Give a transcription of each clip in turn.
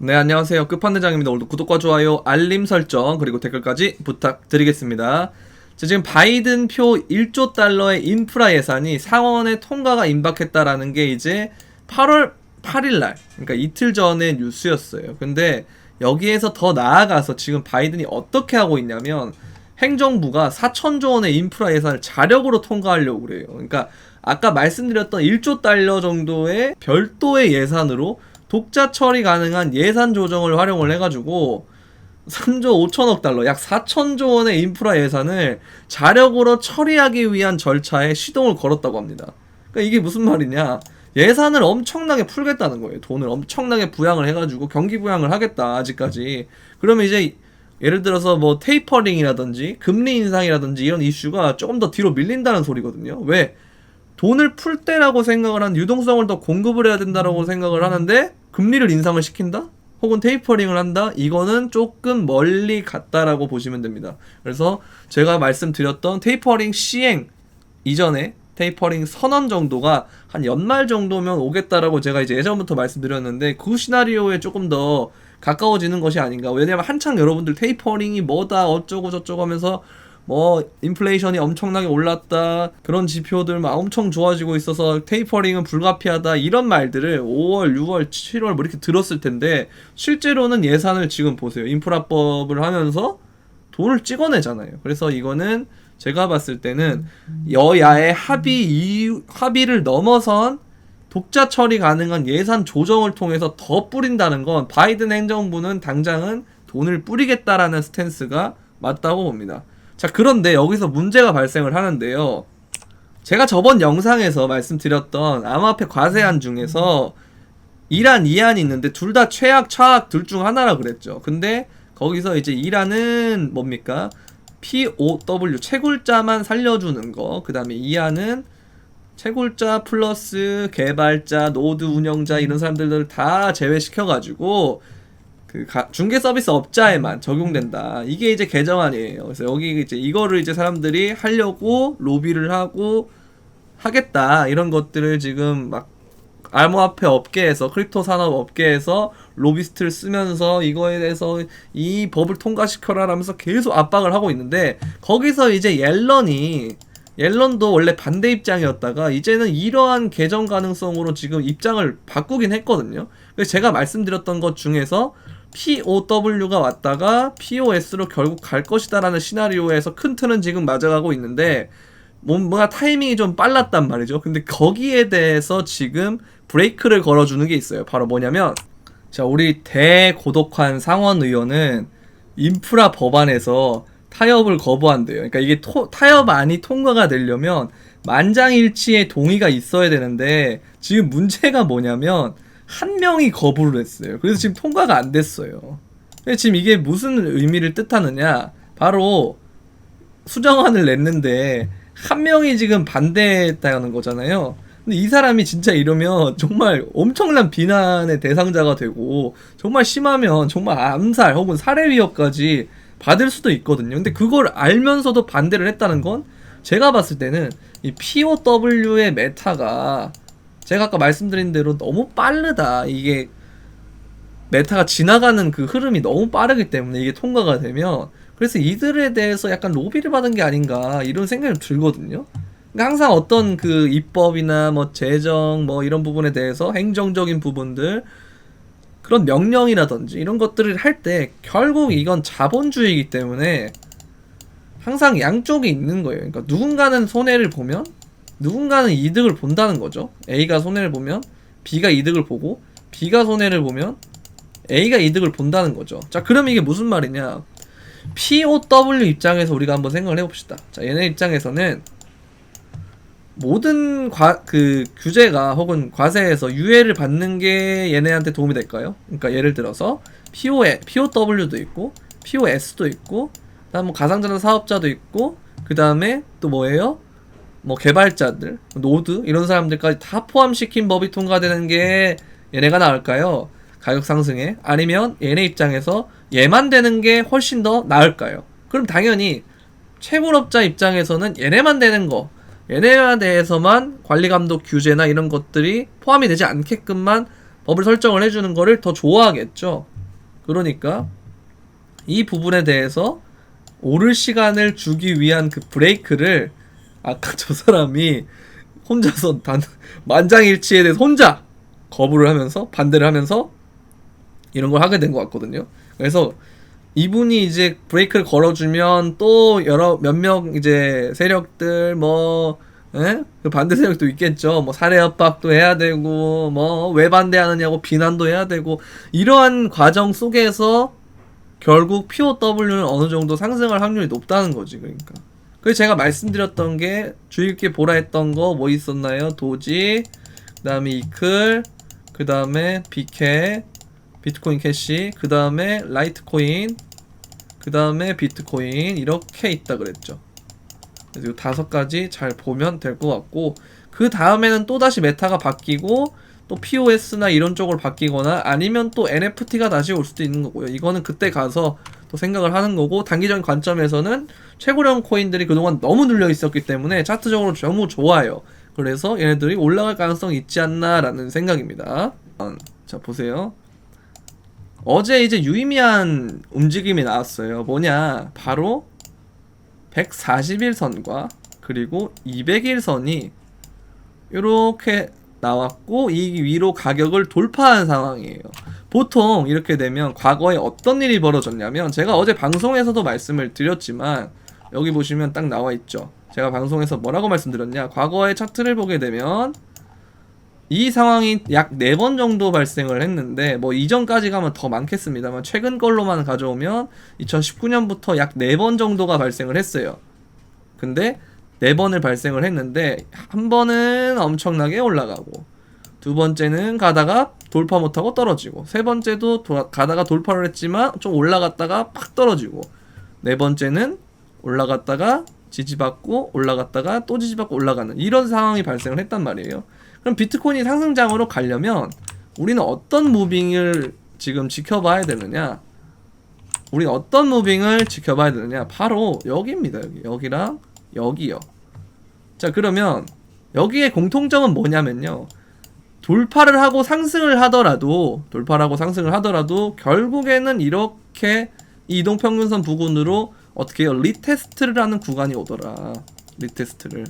네, 안녕하세요. 끝판대장입니다. 오늘도 구독과 좋아요, 알림 설정, 그리고 댓글까지 부탁드리겠습니다. 자, 지금 바이든 표 1조 달러의 인프라 예산이 상원의 통과가 임박했다라는 게 이제 8월 8일날, 그러니까 이틀 전의 뉴스였어요. 근데 여기에서 더 나아가서 지금 바이든이 어떻게 하고 있냐면 행정부가 4천조 원의 인프라 예산을 자력으로 통과하려고 그래요. 그러니까 아까 말씀드렸던 1조 달러 정도의 별도의 예산으로 독자 처리 가능한 예산 조정을 활용을 해가지고 3조 5천억 달러, 약 4천조 원의 인프라 예산을 자력으로 처리하기 위한 절차에 시동을 걸었다고 합니다. 그러니까 이게 무슨 말이냐? 예산을 엄청나게 풀겠다는 거예요. 돈을 엄청나게 부양을 해가지고 경기 부양을 하겠다, 아직까지. 그러면 이제 예를 들어서 뭐 테이퍼링이라든지 금리 인상이라든지 이런 이슈가 조금 더 뒤로 밀린다는 소리거든요. 왜? 돈을 풀 때라고 생각을 한 유동성을 더 공급을 해야 된다라고 생각을 하는데 금리를 인상을 시킨다? 혹은 테이퍼링을 한다? 이거는 조금 멀리 갔다라고 보시면 됩니다. 그래서 제가 말씀드렸던 테이퍼링 시행 이전에 테이퍼링 선언 정도가 한 연말 정도면 오겠다라고 제가 이제 예전부터 말씀드렸는데 그 시나리오에 조금 더 가까워지는 것이 아닌가. 왜냐면 한창 여러분들 테이퍼링이 뭐다 어쩌고 저쩌고 하면서 뭐 인플레이션이 엄청나게 올랐다, 그런 지표들 막 엄청 좋아지고 있어서 테이퍼링은 불가피하다, 이런 말들을 5월, 6월, 7월 뭐 이렇게 들었을 텐데 실제로는 예산을 지금 보세요. 인프라법을 하면서 돈을 찍어내잖아요. 그래서 이거는 제가 봤을 때는 여야의 합의를 넘어선 독자 처리 가능한 예산 조정을 통해서 더 뿌린다는 건 바이든 행정부는 당장은 돈을 뿌리겠다라는 스탠스가 맞다고 봅니다. 자, 그런데 여기서 문제가 발생을 하는데요. 제가 저번 영상에서 말씀드렸던 암호화폐 과세안 중에서 1안, 2안이 있는데 둘 다 최악, 차악 둘 중 하나라 그랬죠. 근데 거기서 이제 1안은 뭡니까? POW, 채굴자만 살려주는 거. 그 다음에 2안은 채굴자 플러스 개발자, 노드 운영자 이런 사람들을 다 제외시켜가지고 그 중개 서비스 업자에만 적용된다. 이게 이제 개정안이에요. 그래서 여기 이제 이거를 이제 사람들이 하려고 로비를 하고 하겠다, 이런 것들을 지금 막 암호화폐 업계에서, 크립토 산업 업계에서 로비스트를 쓰면서 이거에 대해서 이 법을 통과시켜라 라면서 계속 압박을 하고 있는데, 거기서 이제 옐런도 원래 반대 입장이었다가 이제는 이러한 개정 가능성으로 지금 입장을 바꾸긴 했거든요. 그래서 제가 말씀드렸던 것 중에서 POW가 왔다가 POS로 결국 갈 것이다라는 시나리오에서 큰 틀은 지금 맞아가고 있는데 뭔가 타이밍이 좀 빨랐단 말이죠. 근데 거기에 대해서 지금 브레이크를 걸어주는 게 있어요. 바로 뭐냐면, 자, 우리 대고독한 상원 의원은 인프라 법안에서 타협을 거부한대요. 그러니까 이게 타협안이 통과가 되려면 만장일치의 동의가 있어야 되는데 지금 문제가 뭐냐면 한 명이 거부를 했어요. 그래서 지금 통과가 안 됐어요. 지금 이게 무슨 의미를 뜻하느냐? 바로 수정안을 냈는데 한 명이 지금 반대했다는 거잖아요. 근데 이 사람이 진짜 이러면 정말 엄청난 비난의 대상자가 되고 정말 심하면 정말 암살 혹은 살해 위협까지 받을 수도 있거든요. 근데 그걸 알면서도 반대를 했다는 건 제가 봤을 때는 이 POW의 메타가 제가 아까 말씀드린 대로 너무 빠르다. 이게 메타가 지나가는 그 흐름이 너무 빠르기 때문에 이게 통과가 되면, 그래서 이들에 대해서 약간 로비를 받은 게 아닌가 이런 생각이 들거든요. 그러니까 항상 어떤 그 입법이나 뭐 재정 뭐 이런 부분에 대해서 행정적인 부분들, 그런 명령이라든지 이런 것들을 할 때 결국 이건 자본주의이기 때문에 항상 양쪽이 있는 거예요. 그러니까 누군가는 손해를 보면 누군가는 이득을 본다는 거죠. A가 손해를 보면 B가 이득을 보고, B가 손해를 보면 A가 이득을 본다는 거죠. 자, 그럼 이게 무슨 말이냐? POW 입장에서 우리가 한번 생각을 해봅시다. 자, 얘네 입장에서는 모든 규제가 혹은 과세에서 유예를 받는 게 얘네한테 도움이 될까요? 그러니까 예를 들어서 POW도 있고 POS도 있고, 그다음 뭐 가상자산 사업자도 있고, 그 다음에 또 뭐예요? 뭐 개발자들, 노드 이런 사람들까지 다 포함시킨 법이 통과되는 게 얘네가 나을까요? 가격 상승에? 아니면 얘네 입장에서 얘만 되는 게 훨씬 더 나을까요? 그럼 당연히 채굴업자 입장에서는 얘네만 되는 거, 얘네에 대해서만 관리감독 규제나 이런 것들이 포함이 되지 않게끔만 법을 설정을 해주는 거를 더 좋아하겠죠. 그러니까 이 부분에 대해서 오를 시간을 주기 위한 그 브레이크를 아까 저 사람이 혼자서 만장일치에 대해서 혼자 거부를 하면서 반대를 하면서 이런 걸 하게 된 것 같거든요. 그래서 이분이 이제 브레이크를 걸어주면 또 여러 몇몇 이제 세력들 뭐 그 반대 세력도 있겠죠. 뭐 사례 협박도 해야 되고 뭐 왜 반대하느냐고 비난도 해야 되고 이러한 과정 속에서 결국 POW는 어느 정도 상승할 확률이 높다는 거지. 그러니까 그래서 제가 말씀드렸던 게 주의 깊게 보라 했던 거 뭐 있었나요? 도지, 그 다음에 이클, 그 다음에 비캐, 비트코인 캐시, 그 다음에 라이트코인, 그 다음에 비트코인 이렇게 있다 그랬죠. 그래서 이 5가지 잘 보면 될 것 같고, 그 다음에는 또다시 메타가 바뀌고 또 POS나 이런 쪽으로 바뀌거나 아니면 또 NFT가 다시 올 수도 있는 거고요. 이거는 그때 가서 또 생각을 하는 거고, 단기적인 관점에서는 최고령 코인들이 그동안 너무 눌려 있었기 때문에 차트적으로 너무 좋아요. 그래서 얘네들이 올라갈 가능성이 있지 않나 라는 생각입니다. 자 보세요. 어제 이제 유의미한 움직임이 나왔어요. 뭐냐, 바로 141선과 그리고 200일선이 이렇게 나왔고 이 위로 가격을 돌파한 상황이에요. 보통 이렇게 되면 과거에 어떤 일이 벌어졌냐면, 제가 어제 방송에서도 말씀을 드렸지만 여기 보시면 딱 나와 있죠. 제가 방송에서 뭐라고 말씀드렸냐, 과거의 차트를 보게 되면 이 상황이 약 4번 정도 발생을 했는데, 뭐 이전까지 가면 더 많겠습니다만 최근 걸로만 가져오면 2019년부터 약 4번 정도가 발생을 했어요. 근데 4번을 발생을 했는데, 한 번은 엄청나게 올라가고, 두 번째는 가다가 돌파 못하고 떨어지고, 세 번째도 가다가 돌파를 했지만 좀 올라갔다가 팍 떨어지고, 네 번째는 올라갔다가 지지받고 올라갔다가 또 지지받고 올라가는 이런 상황이 발생을 했단 말이에요. 그럼 비트코인이 상승장으로 가려면 우리는 어떤 무빙을 지금 지켜봐야 되느냐? 우리는 어떤 무빙을 지켜봐야 되느냐? 바로 여기입니다. 여기랑 여기요. 자, 그러면 여기에 공통점은 뭐냐면요, 돌파를 하고 상승을 하더라도 결국에는 이렇게 이동평균선 부근으로 어떻게 해요? 리테스트를 하는 구간이 오더라. 리테스트를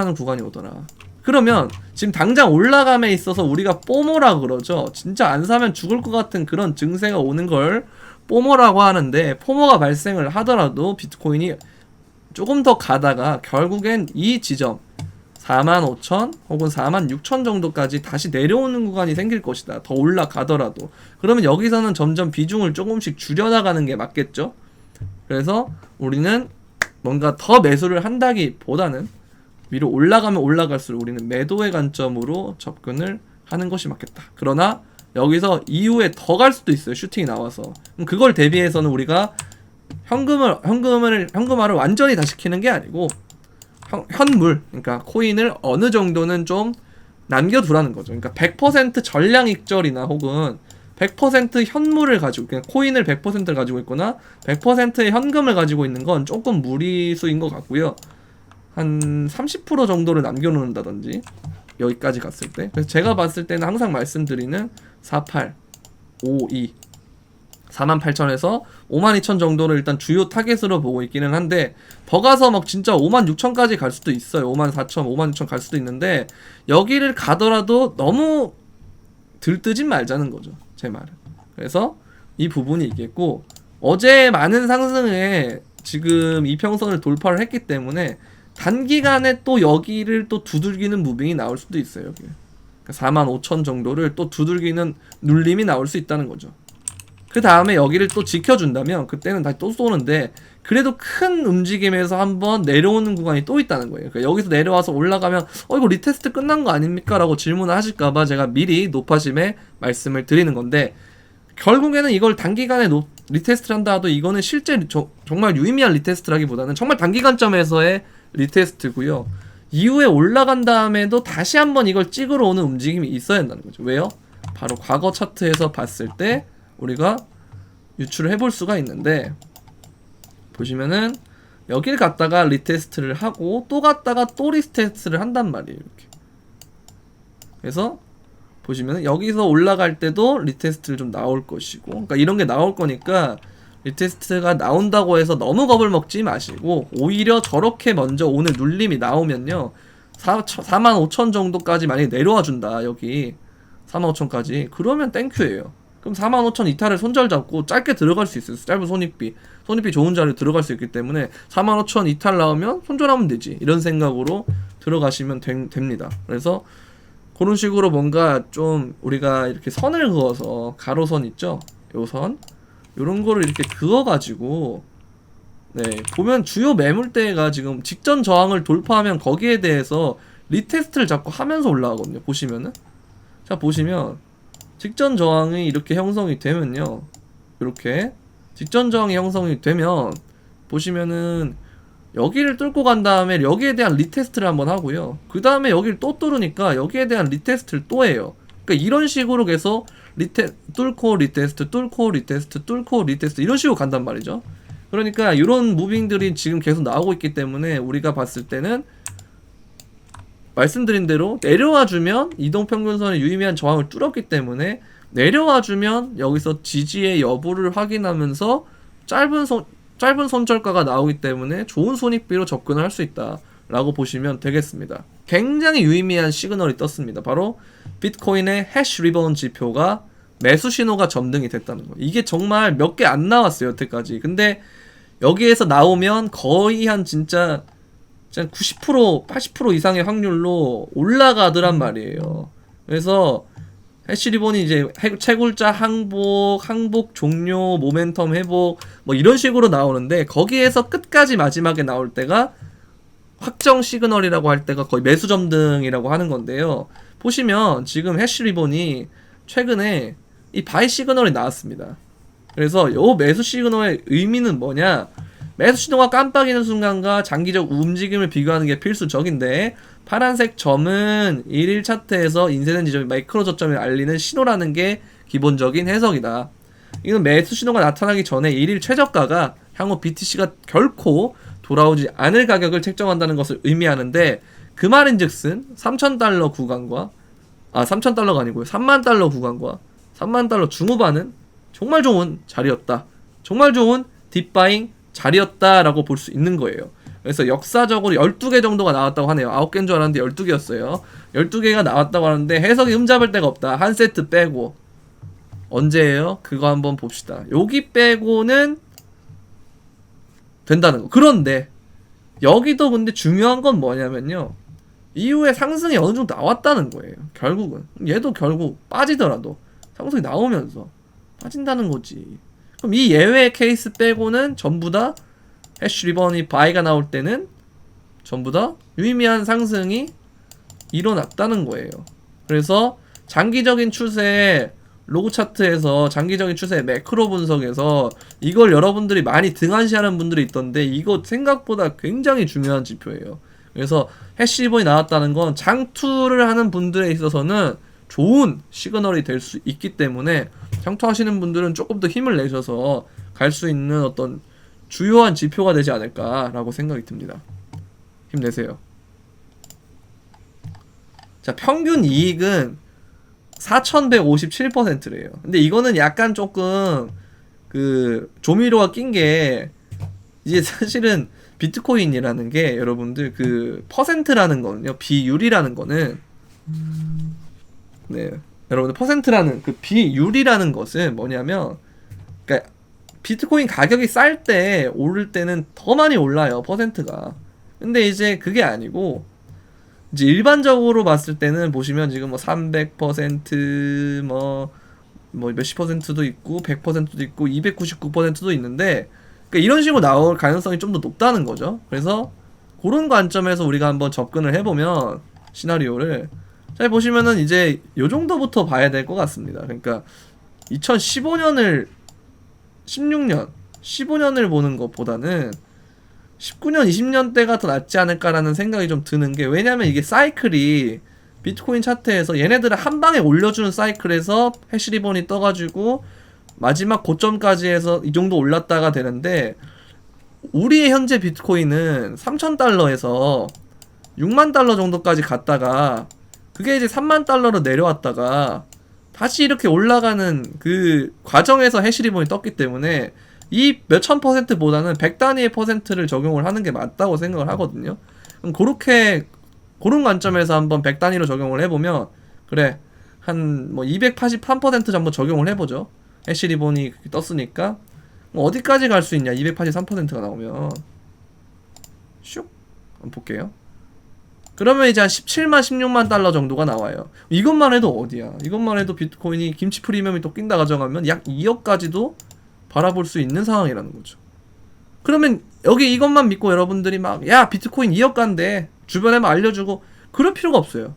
하는 구간이 오더라. 그러면 지금 당장 올라감에 있어서 우리가 뽀모라 그러죠. 진짜 안 사면 죽을 것 같은 그런 증세가 오는 걸 뽀모라고 하는데, 포모가 발생을 하더라도 비트코인이 조금 더 가다가 결국엔 이 지점 45,000 혹은 46,000 정도까지 다시 내려오는 구간이 생길 것이다. 더 올라가더라도. 그러면 여기서는 점점 비중을 조금씩 줄여나가는 게 맞겠죠. 그래서 우리는 뭔가 더 매수를 한다기보다는 위로 올라가면 올라갈수록 우리는 매도의 관점으로 접근을 하는 것이 맞겠다. 그러나 여기서 이후에 더 갈 수도 있어요. 슈팅이 나와서. 그럼 그걸 대비해서는 우리가 현금화를 완전히 다 시키는 게 아니고 현물, 그러니까 코인을 어느 정도는 좀 남겨두라는 거죠. 그러니까 100% 전량 익절이나 혹은 100% 현물을 가지고, 그냥 코인을 100%를 가지고 있거나 100%의 현금을 가지고 있는 건 조금 무리수인 것 같고요. 한 30% 정도를 남겨놓는다든지 여기까지 갔을 때. 그래서 제가 봤을 때는 항상 말씀드리는 48, 52, 48,000에서 52,000 정도를 일단 주요 타겟으로 보고 있기는 한데, 더 가서 막 진짜 56,000까지 갈 수도 있어요. 54,000, 56,000 갈 수도 있는데, 여기를 가더라도 너무 들뜨진 말자는 거죠, 제 말은. 그래서 이 부분이 있겠고, 어제 많은 상승에 지금 이평선을 돌파를 했기 때문에 단기간에 또 여기를 또 두들기는 무빙이 나올 수도 있어요. 여기 45,000 정도를 또 두들기는 눌림이 나올 수 있다는 거죠. 그 다음에 여기를 또 지켜준다면 그때는 다시 또 쏘는데, 그래도 큰 움직임에서 한번 내려오는 구간이 또 있다는 거예요. 그러니까 여기서 내려와서 올라가면 이거 리테스트 끝난 거 아닙니까? 라고 질문을 하실까봐 제가 미리 높아심에 말씀을 드리는 건데, 결국에는 이걸 단기간에 리테스트를 한다 하도 이거는 실제 정말 유의미한 리테스트라기보다는 정말 단기간점에서의 리테스트고요. 이후에 올라간 다음에도 다시 한번 이걸 찍으러 오는 움직임이 있어야 한다는 거죠. 왜요? 바로 과거 차트에서 봤을 때 우리가 유출을 해볼 수가 있는데, 보시면은 여길 갔다가 리테스트를 하고 또 갔다가 또 리테스트를 한단 말이에요. 이렇게. 그래서 보시면 여기서 올라갈 때도 리테스트를 좀 나올 것이고, 그러니까 이런 게 나올 거니까 리테스트가 나온다고 해서 너무 겁을 먹지 마시고, 오히려 저렇게 먼저 오늘 눌림이 나오면요 45,000 정도까지 만약에 내려와 준다, 여기 45,000까지, 그러면 땡큐예요. 그럼 45,000 이탈을 손절 잡고 짧게 들어갈 수 있어요. 짧은 손익비 좋은 자리에 들어갈 수 있기 때문에 45,000 이탈 나오면 손절하면 되지, 이런 생각으로 들어가시면 됩니다. 그래서 그런 식으로 뭔가 좀 우리가 이렇게 선을 그어서, 가로선 있죠? 요 선, 요런 거를 이렇게 그어가지고, 네, 보면 주요 매물대가 지금 직전 저항을 돌파하면 거기에 대해서 리테스트를 자꾸 하면서 올라가거든요. 보시면은, 자 보시면 직전 저항이 이렇게 형성이 되면요, 이렇게 직전 저항이 형성이 되면 보시면은 여기를 뚫고 간 다음에 여기에 대한 리테스트를 한번 하고요, 그 다음에 여기를 또 뚫으니까 여기에 대한 리테스트를 또 해요. 그러니까 이런 식으로 계속 뚫고 리테스트, 뚫고 리테스트, 뚫고 리테스트, 이런 식으로 간단 말이죠. 그러니까 이런 무빙들이 지금 계속 나오고 있기 때문에 우리가 봤을 때는 말씀드린 대로 내려와주면 이동평균선의 유의미한 저항을 뚫었기 때문에 내려와주면 여기서 지지의 여부를 확인하면서 짧은 손절가가 나오기 때문에 좋은 손익비로 접근을 할 수 있다 라고 보시면 되겠습니다. 굉장히 유의미한 시그널이 떴습니다. 바로 비트코인의 해시 리본 지표가 매수 신호가 점등이 됐다는 거예요. 이게 정말 몇 개 안 나왔어요, 여태까지. 근데 여기에서 나오면 거의 한 진짜 90%, 80% 이상의 확률로 올라가더란 말이에요. 그래서 해시리본이 이제 채굴자 항복 종료, 모멘텀 회복 뭐 이런 식으로 나오는데, 거기에서 끝까지 마지막에 나올 때가 확정 시그널이라고 할 때가 거의 매수 점등이라고 하는 건데요. 보시면 지금 해시리본이 최근에 이 바이 시그널이 나왔습니다. 그래서 요 매수 시그널의 의미는 뭐냐, 매수 신호가 깜빡이는 순간과 장기적 움직임을 비교하는 게 필수적인데, 파란색 점은 1일 차트에서 인쇄된 지점이 마이크로 저점을 알리는 신호라는 게 기본적인 해석이다. 이건 매수 신호가 나타나기 전에 1일 최저가가 향후 BTC가 결코 돌아오지 않을 가격을 책정한다는 것을 의미하는데, 그 말인즉슨 3,000달러 구간과 3,000달러가 아니고요, 30,000달러 구간과 30,000달러 중후반은 정말 좋은 자리였다, 정말 좋은 딥바잉 자리였다라고 볼 수 있는 거예요. 그래서 역사적으로 12개 정도가 나왔다고 하네요. 9개인 줄 알았는데 12개였어요. 12개가 나왔다고 하는데 해석이 흠잡을 데가 없다. 한 세트 빼고. 언제예요? 그거 한번 봅시다. 여기 빼고는 된다는 거. 그런데 여기도 근데 중요한 건 뭐냐면요, 이후에 상승이 어느 정도 나왔다는 거예요. 결국은 얘도 결국 빠지더라도 상승이 나오면서 빠진다는 거지. 그럼 이 예외 케이스 빼고는 전부 다 해시 리본이 바이가 나올 때는 전부 다 유의미한 상승이 일어났다는 거예요. 그래서 장기적인 추세, 로그 차트에서 장기적인 추세 매크로 분석에서 이걸 여러분들이 많이 등한시하는 분들이 있던데, 이거 생각보다 굉장히 중요한 지표예요. 그래서 해시 리본이 나왔다는 건 장투를 하는 분들에 있어서는 좋은 시그널이 될 수 있기 때문에, 장투하시는 분들은 조금 더 힘을 내셔서 갈 수 있는 어떤 주요한 지표가 되지 않을까라고 생각이 듭니다. 힘내세요. 자, 평균 이익은 4,157%래요. 근데 이거는 약간 조금 그 조미료가 낀 게, 이게 사실은 비트코인이라는 게 여러분들 그 퍼센트라는 거는요, 비율이라는 거는, 네, 여러분들 퍼센트라는 그 비율이라는 것은 뭐냐면, 그러니까 비트코인 가격이 쌀 때 오를 때는 더 많이 올라요, 퍼센트가. 근데 이제 그게 아니고, 이제 일반적으로 봤을 때는 보시면 지금 뭐 300% 뭐 몇십 퍼센트도 있고 100%도 있고 299%도 있는데, 그러니까 이런 식으로 나올 가능성이 좀 더 높다는 거죠. 그래서 그런 관점에서 우리가 한번 접근을 해보면 시나리오를 잘 보시면은 이제 요 정도부터 봐야 될 것 같습니다. 그러니까 2015년을 16년 15년을 보는 것보다는 19년 20년 대가 더 낫지 않을까라는 생각이 좀 드는 게, 왜냐면 이게 사이클이 비트코인 차트에서 얘네들을 한 방에 올려주는 사이클에서 해시리본이 떠가지고 마지막 고점까지 해서 이 정도 올랐다가 되는데, 우리의 현재 비트코인은 3,000달러에서 6만 달러 정도까지 갔다가 그게 이제 3만 달러로 내려왔다가 다시 이렇게 올라가는 그 과정에서 해시리본이 떴기 때문에 이 몇천 %보다는 100단위의 퍼센트를 적용을 하는 게 맞다고 생각을 하거든요. 그럼 그런 관점에서 한번 100단위로 적용을 해보면, 그래, 한 뭐 283% 정도 적용을 해보죠. 해시리본이 떴으니까 뭐 어디까지 갈 수 있냐, 283%가 나오면. 슉 한번 볼게요. 그러면 이제 한 17만 16만 달러 정도가 나와요. 이것만 해도 어디야, 이것만 해도 비트코인이 김치 프리미엄이 또 낀다 가정하면 약 2억까지도 바라볼 수 있는 상황이라는 거죠. 그러면 여기 이것만 믿고 여러분들이 막 야 비트코인 2억 간대 주변에 막 알려주고 그럴 필요가 없어요.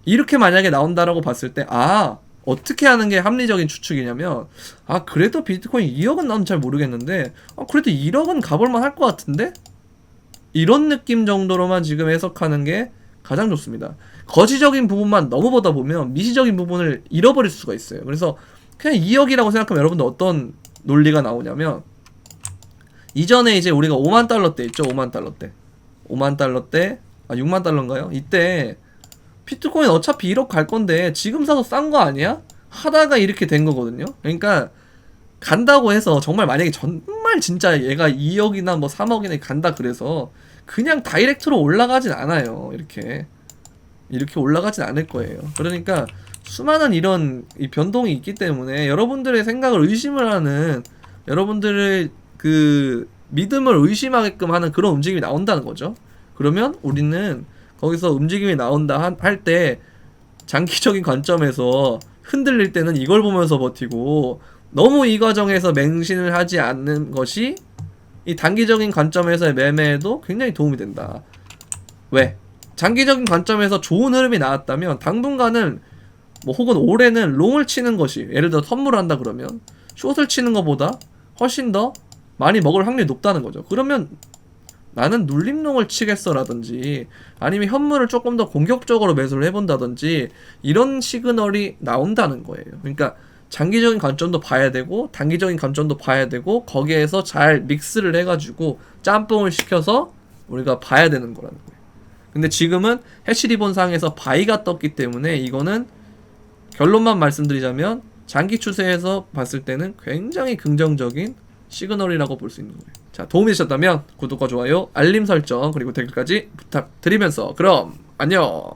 이렇게 만약에 나온다라고 봤을 때, 아, 어떻게 하는 게 합리적인 추측이냐면, 아, 그래도 비트코인 2억은 난 잘 모르겠는데, 아, 그래도 1억은 가볼만 할 것 같은데? 이런 느낌 정도로만 지금 해석하는 게 가장 좋습니다. 거시적인 부분만 너무 보다 보면 미시적인 부분을 잃어버릴 수가 있어요. 그래서 그냥 2억이라고 생각하면 여러분들 어떤 논리가 나오냐면, 이전에 이제 우리가 5만 달러 때 있죠. 5만 달러 때 5만 달러 때, 아 6만 달러인가요? 이때 비트코인 어차피 1억 갈 건데 지금 사서 싼 거 아니야? 하다가 이렇게 된 거거든요. 그러니까 간다고 해서 정말 만약에 정말 진짜 얘가 2억이나 뭐 3억이나 간다 그래서 그냥 다이렉트로 올라가진 않아요. 이렇게 올라가진 않을 거예요. 그러니까 수많은 이런 이 변동이 있기 때문에 여러분들의 생각을 의심을 하는, 여러분들의 그 믿음을 의심하게끔 하는 그런 움직임이 나온다는 거죠. 그러면 우리는 거기서 움직임이 나온다 할 때 장기적인 관점에서 흔들릴 때는 이걸 보면서 버티고, 너무 이 과정에서 맹신을 하지 않는 것이 이 단기적인 관점에서의 매매에도 굉장히 도움이 된다. 왜? 장기적인 관점에서 좋은 흐름이 나왔다면 당분간은 뭐 혹은 올해는 롱을 치는 것이, 예를 들어 선물을 한다 그러면 숏을 치는 것보다 훨씬 더 많이 먹을 확률이 높다는 거죠. 그러면 나는 눌림롱을 치겠어 라든지 아니면 현물을 조금 더 공격적으로 매수를 해본다든지 이런 시그널이 나온다는 거예요. 그러니까 장기적인 관점도 봐야 되고 단기적인 관점도 봐야 되고 거기에서 잘 믹스를 해가지고 짬뽕을 시켜서 우리가 봐야 되는 거라는 거예요. 근데 지금은 해시리본 상에서 바이가 떴기 때문에 이거는 결론만 말씀드리자면 장기 추세에서 봤을 때는 굉장히 긍정적인 시그널이라고 볼 수 있는 거예요. 자, 도움이 되셨다면 구독과 좋아요, 알림 설정, 그리고 댓글까지 부탁드리면서 그럼 안녕.